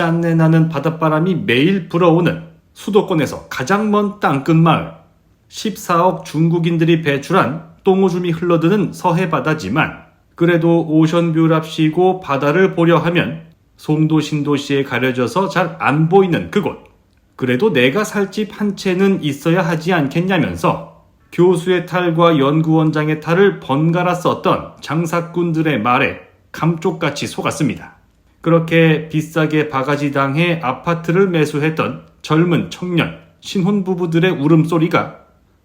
짠내 나는 바닷바람이 매일 불어오는 수도권에서 가장 먼 땅끝 마을, 14억 중국인들이 배출한 똥오줌이 흘러드는 서해바다지만 그래도 오션뷰랍시고 바다를 보려 하면 송도 신도시에 가려져서 잘 안 보이는 그곳, 그래도 내가 살 집 한 채는 있어야 하지 않겠냐면서 교수의 탈과 연구원장의 탈을 번갈아 썼던 장사꾼들의 말에 감쪽같이 속았습니다. 그렇게 비싸게 바가지당해 아파트를 매수했던 젊은 청년, 신혼부부들의 울음소리가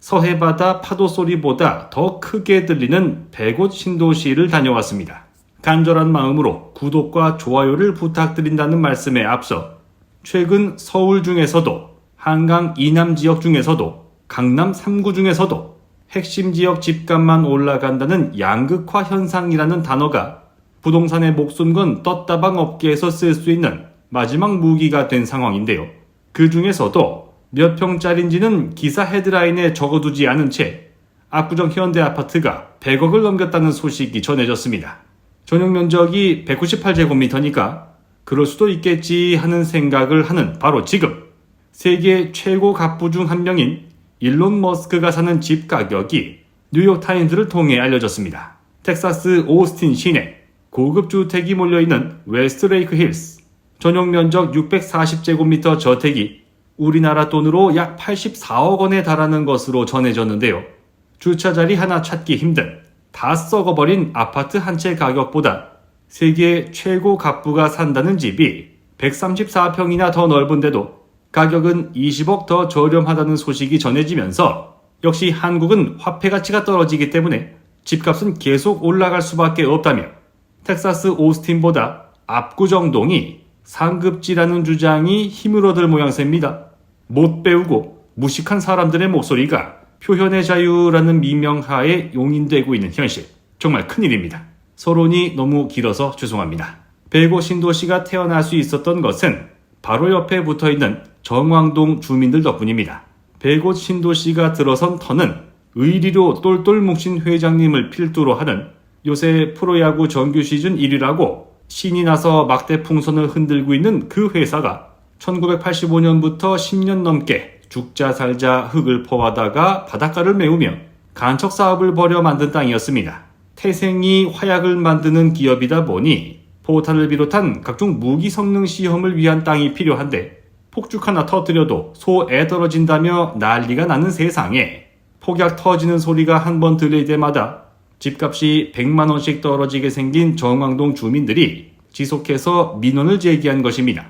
서해바다 파도소리보다 더 크게 들리는 백옷 신도시를 다녀왔습니다. 간절한 마음으로 구독과 좋아요를 부탁드린다는 말씀에 앞서 최근 서울 중에서도 한강 이남 지역 중에서도 강남 3구 중에서도 핵심 지역 집값만 올라간다는 양극화 현상이라는 단어가 부동산의 목숨 건 떴다방 업계에서 쓸 수 있는 마지막 무기가 된 상황인데요. 그 중에서도 몇 평짜리인지는 기사 헤드라인에 적어두지 않은 채 압구정 현대아파트가 100억을 넘겼다는 소식이 전해졌습니다. 전용 면적이 198제곱미터니까 그럴 수도 있겠지 하는 생각을 하는 바로 지금 세계 최고 갑부 중 한 명인 일론 머스크가 사는 집 가격이 뉴욕타임즈를 통해 알려졌습니다. 텍사스 오스틴 시내 고급 주택이 몰려있는 웨스트레이크 힐스, 전용 면적 640제곱미터 저택이 우리나라 돈으로 약 84억 원에 달하는 것으로 전해졌는데요. 주차자리 하나 찾기 힘든 다 썩어버린 아파트 한 채 가격보다 세계 최고 갑부가 산다는 집이 134평이나 더 넓은데도 가격은 20억 더 저렴하다는 소식이 전해지면서 역시 한국은 화폐 가치가 떨어지기 때문에 집값은 계속 올라갈 수밖에 없다며 텍사스 오스틴보다 압구정동이 상급지라는 주장이 힘을 얻을 모양새입니다. 못 배우고 무식한 사람들의 목소리가 표현의 자유라는 미명하에 용인되고 있는 현실. 정말 큰일입니다. 서론이 너무 길어서 죄송합니다. 백옷 신도시가 태어날 수 있었던 것은 바로 옆에 붙어있는 정왕동 주민들 덕분입니다. 백옷 신도시가 들어선 터는 의리로 똘똘 뭉친 회장님을 필두로 하는 요새 프로야구 정규 시즌 1위라고 신이 나서 막대 풍선을 흔들고 있는 그 회사가 1985년부터 10년 넘게 죽자 살자 흙을 퍼와다가 바닷가를 메우며 간척 사업을 벌여 만든 땅이었습니다. 태생이 화약을 만드는 기업이다 보니 포탄을 비롯한 각종 무기 성능 시험을 위한 땅이 필요한데 폭죽 하나 터뜨려도 소애 떨어진다며 난리가 나는 세상에 폭약 터지는 소리가 한 번 들릴 때마다 집값이 100만원씩 떨어지게 생긴 정왕동 주민들이 지속해서 민원을 제기한 것입니다.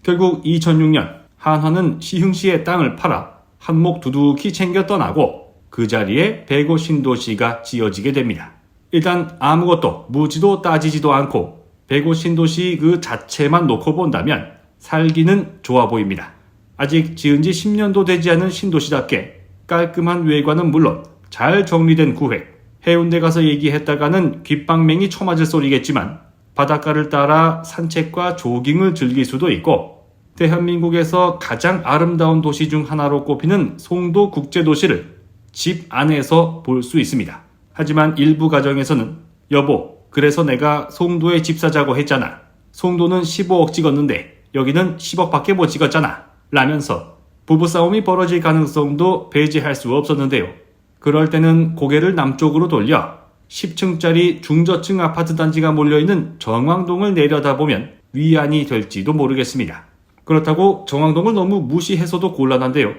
결국 2006년 한화는 시흥시의 땅을 팔아 한몫 두둑히 챙겨 떠나고 그 자리에 백옷 신도시가 지어지게 됩니다. 일단 아무것도 묻지도 따지지도 않고 백옷 신도시 그 자체만 놓고 본다면 살기는 좋아 보입니다. 아직 지은 지 10년도 되지 않은 신도시답게 깔끔한 외관은 물론 잘 정리된 구획, 해운대 가서 얘기했다가는 귓방맹이 쳐맞을 소리겠지만 바닷가를 따라 산책과 조깅을 즐길 수도 있고 대한민국에서 가장 아름다운 도시 중 하나로 꼽히는 송도 국제도시를 집 안에서 볼 수 있습니다. 하지만 일부 가정에서는 여보, 그래서 내가 송도에 집 사자고 했잖아. 송도는 15억 찍었는데 여기는 10억밖에 못 찍었잖아. 라면서 부부싸움이 벌어질 가능성도 배제할 수 없었는데요. 그럴 때는 고개를 남쪽으로 돌려 10층짜리 중저층 아파트 단지가 몰려있는 정왕동을 내려다보면 위안이 될지도 모르겠습니다. 그렇다고 정왕동을 너무 무시해서도 곤란한데요.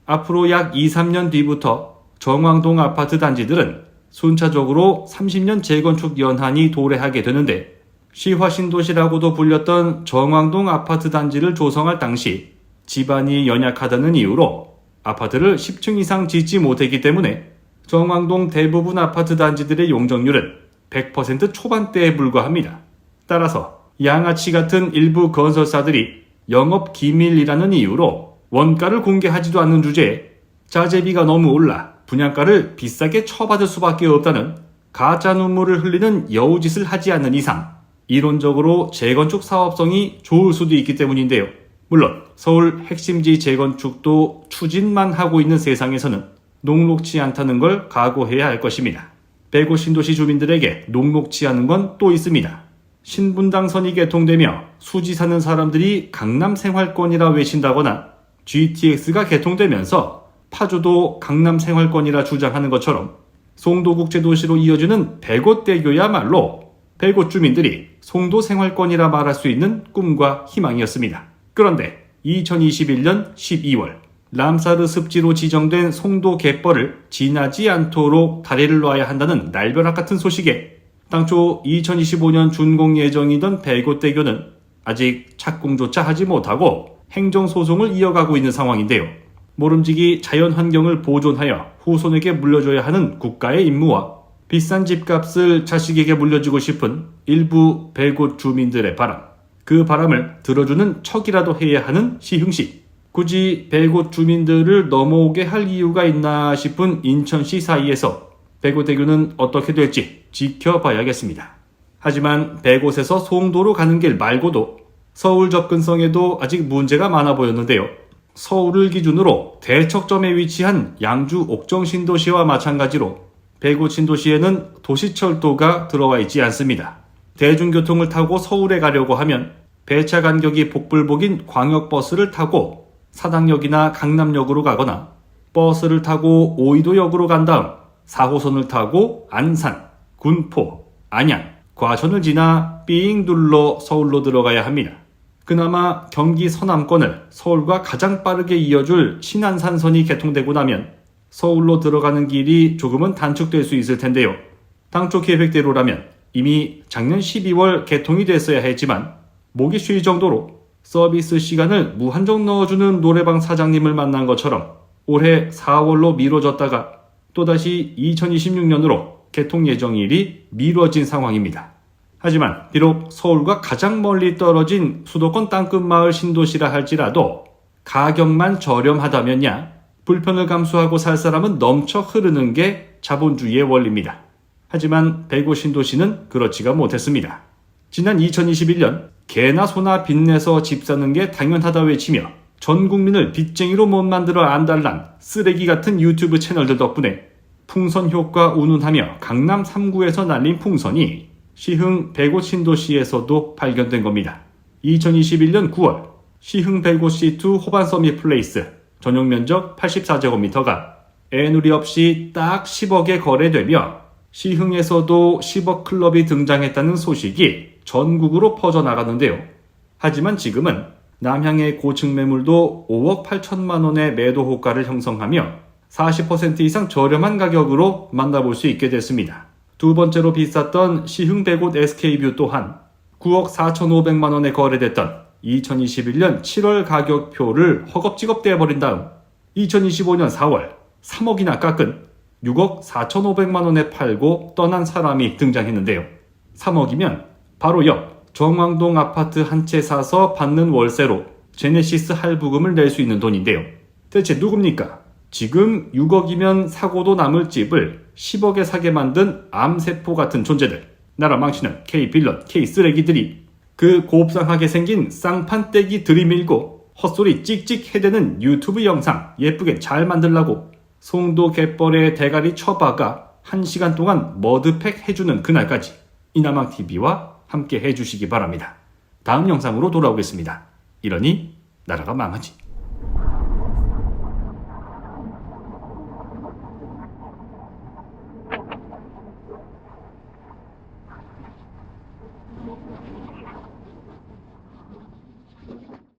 앞으로 약 2-3년 뒤부터 정왕동 아파트 단지들은 순차적으로 30년 재건축 연한이 도래하게 되는데 시화신도시라고도 불렸던 정왕동 아파트 단지를 조성할 당시 집안이 연약하다는 이유로 아파트를 10층 이상 짓지 못했기 때문에 정왕동 대부분 아파트 단지들의 용적률은 100% 초반대에 불과합니다. 따라서 양아치 같은 일부 건설사들이 영업 기밀이라는 이유로 원가를 공개하지도 않는 주제에 자재비가 너무 올라 분양가를 비싸게 쳐받을 수밖에 없다는 가짜 눈물을 흘리는 여우짓을 하지 않는 이상 이론적으로 재건축 사업성이 좋을 수도 있기 때문인데요. 물론 서울 핵심지 재건축도 추진만 하고 있는 세상에서는 녹록지 않다는 걸 각오해야 할 것입니다. 백옷 신도시 주민들에게 녹록지 않은 건 또 있습니다. 신분당선이 개통되며 수지 사는 사람들이 강남 생활권이라 외친다거나 GTX가 개통되면서 파주도 강남 생활권이라 주장하는 것처럼 송도국제도시로 이어지는 백옷대교야말로 백옷 주민들이 송도 생활권이라 말할 수 있는 꿈과 희망이었습니다. 그런데 2021년 12월 람사르 습지로 지정된 송도 갯벌을 지나지 않도록 다리를 놔야 한다는 날벼락 같은 소식에 당초 2025년 준공 예정이던 백옷대교는 아직 착공조차 하지 못하고 행정소송을 이어가고 있는 상황인데요. 모름지기 자연환경을 보존하여 후손에게 물려줘야 하는 국가의 임무와 비싼 집값을 자식에게 물려주고 싶은 일부 백옷 주민들의 바람, 그 바람을 들어주는 척이라도 해야 하는 시흥시. 굳이 백옷 주민들을 넘어오게 할 이유가 있나 싶은 인천시 사이에서 백옷대교는 어떻게 될지 지켜봐야겠습니다. 하지만 백옷에서 송도로 가는 길 말고도 서울 접근성에도 아직 문제가 많아 보였는데요. 서울을 기준으로 대척점에 위치한 양주 옥정신도시와 마찬가지로 백옷 신도시에는 도시철도가 들어와 있지 않습니다. 대중교통을 타고 서울에 가려고 하면 배차 간격이 복불복인 광역버스를 타고 사당역이나 강남역으로 가거나 버스를 타고 오이도역으로 간 다음 4호선을 타고 안산, 군포, 안양, 과천을 지나 삥 둘러 서울로 들어가야 합니다. 그나마 경기 서남권을 서울과 가장 빠르게 이어줄 신안산선이 개통되고 나면 서울로 들어가는 길이 조금은 단축될 수 있을 텐데요. 당초 계획대로라면 이미 작년 12월 개통이 됐어야 했지만 목이 쉬 정도로 서비스 시간을 무한정 넣어주는 노래방 사장님을 만난 것처럼 올해 4월로 미뤄졌다가 또다시 2026년으로 개통 예정일이 미뤄진 상황입니다. 하지만 비록 서울과 가장 멀리 떨어진 수도권 땅끝마을 신도시라 할지라도 가격만 저렴하다면야 불편을 감수하고 살 사람은 넘쳐 흐르는 게 자본주의의 원리입니다. 하지만 백옷 신도시는 그렇지가 못했습니다. 지난 2021년 개나 소나 빚내서 집 사는 게 당연하다 외치며 전 국민을 빚쟁이로 못 만들어 안달난 쓰레기 같은 유튜브 채널들 덕분에 풍선 효과 운운하며 강남 3구에서 날린 풍선이 시흥 백옷 신도시에서도 발견된 겁니다. 2021년 9월 시흥 백옷 C2 호반 서밋 플레이스 전용 면적 84제곱미터가 애누리 없이 딱 10억에 거래되며 시흥에서도 10억 클럽이 등장했다는 소식이 전국으로 퍼져나갔는데요. 하지만 지금은 남향의 고층 매물도 5억 8천만 원의 매도 호가를 형성하며 40% 이상 저렴한 가격으로 만나볼 수 있게 됐습니다. 두 번째로 비쌌던 시흥 백옷 SK뷰 또한 9억 4,500만 원에 거래됐던 2021년 7월 가격표를 허겁지겁 떼버린 다음 2025년 4월 3억이나 깎은 6억 4,500만 원에 팔고 떠난 사람이 등장했는데요. 3억이면 바로 옆 정왕동 아파트 한 채 사서 받는 월세로 제네시스 할부금을 낼 수 있는 돈인데요. 대체 누굽니까? 지금 6억이면 사고도 남을 집을 10억에 사게 만든 암세포 같은 존재들, 나라 망치는 K빌런, K쓰레기들이 그 곱상하게 생긴 쌍판떼기 들이밀고 헛소리 찍찍 해대는 유튜브 영상 예쁘게 잘 만들라고 송도 갯벌에 대가리 쳐박아 1시간 동안 머드팩 해주는 그날까지 이나망TV와 함께 해주시기 바랍니다. 다음 영상으로 돌아오겠습니다. 이러니 나라가 망하지.